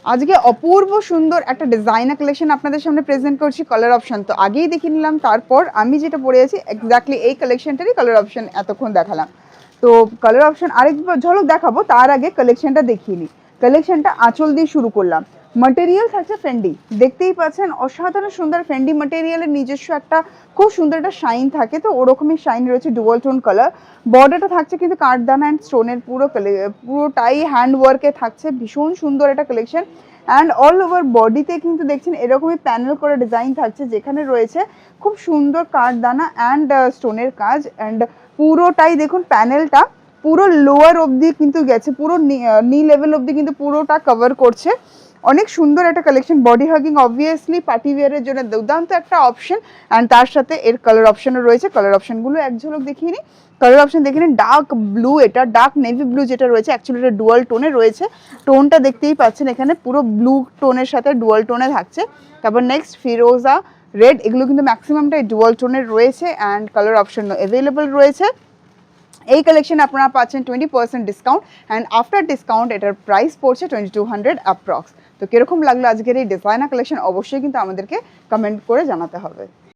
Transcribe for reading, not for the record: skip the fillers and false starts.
আজকে অপূর্ব সুন্দর একটা ডিজাইনার কালেকশন আপনাদের সামনে প্রেজেন্ট করছি। কালার অপশন তো আগেই দেখিয়ে নিলাম, তারপর আমি যেটা পরে আছি এক্স্যাক্টলি এই কালেকশনটারই কালার অপশন এতক্ষণ দেখালাম। তো কালার অপশন আরেকবার ঝলক দেখাবো, তার আগে কালেকশনটা দেখিয়ে নিই। কালেকশনটা আঁচল দিয়ে শুরু করলাম। ম্যাটেরিয়াল থাকছে ফেন্ডি, দেখতেই পাচ্ছেন অসাধারণ সুন্দর ফেন্ডি ম্যাটেরিয়ালের নিজস্ব একটা খুব সুন্দর একটা শাইন থাকে, তো ওরকমই শাইন রয়েছে, ডুয়াল টোন কালার। বর্ডারটা থাকছে কিন্তু কাঠদানা অ্যান্ড স্টোনের পুরোটাই হ্যান্ড ওয়ার্কে থাকছে, ভীষণ সুন্দর একটা কালেকশন। অ্যান্ড অল ওভার বডিতে কিন্তু দেখছেন এরকমই প্যানেল করে ডিজাইন থাকছে, যেখানে রয়েছে খুব সুন্দর কাঠদানা অ্যান্ড স্টোনের কাজ। অ্যান্ড পুরোটাই দেখুন প্যানেলটা পুরো লোয়ার অবধি কিন্তু গেছে, পুরো নি লেভেল অবধি কিন্তু পুরোটা কভার করছে। অনেক সুন্দর একটা collection, body hugging obviously party ওয়্যারের জন্য দুর্দান্ত একটা অপশন। অ্যান্ড তার সাথে এর কালার অপশনও রয়েছে। কালার অপশনগুলো এক ঝলক দেখিয়ে নিই। কালার অপশন দেখে নিন, ডার্ক ব্লু, এটা ডার্ক নেভি ব্লু যেটা রয়েছে, অ্যাকচুয়ালি এটা ডুয়াল টোনে রয়েছে। টোনটা দেখতেই পাচ্ছেন এখানে পুরো ব্লু টোনের সাথে ডুয়াল টোনে থাকছে। তারপর নেক্সট ফিরোজা রেড, এগুলো কিন্তু ম্যাক্সিমামটাই ডুয়াল টোনের রয়েছে। অ্যান্ড কালার অপশন অ্যাভেলেবল রয়েছে। এই কালেকশন আপনারা পাচ্ছেন 20% ডিসকাউন্ট, অ্যান্ড আফটার ডিসকাউন্ট এটার প্রাইস পড়ছে 2200 অ্যাপ্রক্স। তো কীরকম লাগলো আজকের এই ডিজাইনার কালেকশন, অবশ্যই কিন্তু আমাদেরকে কমেন্ট করে জানাতে হবে।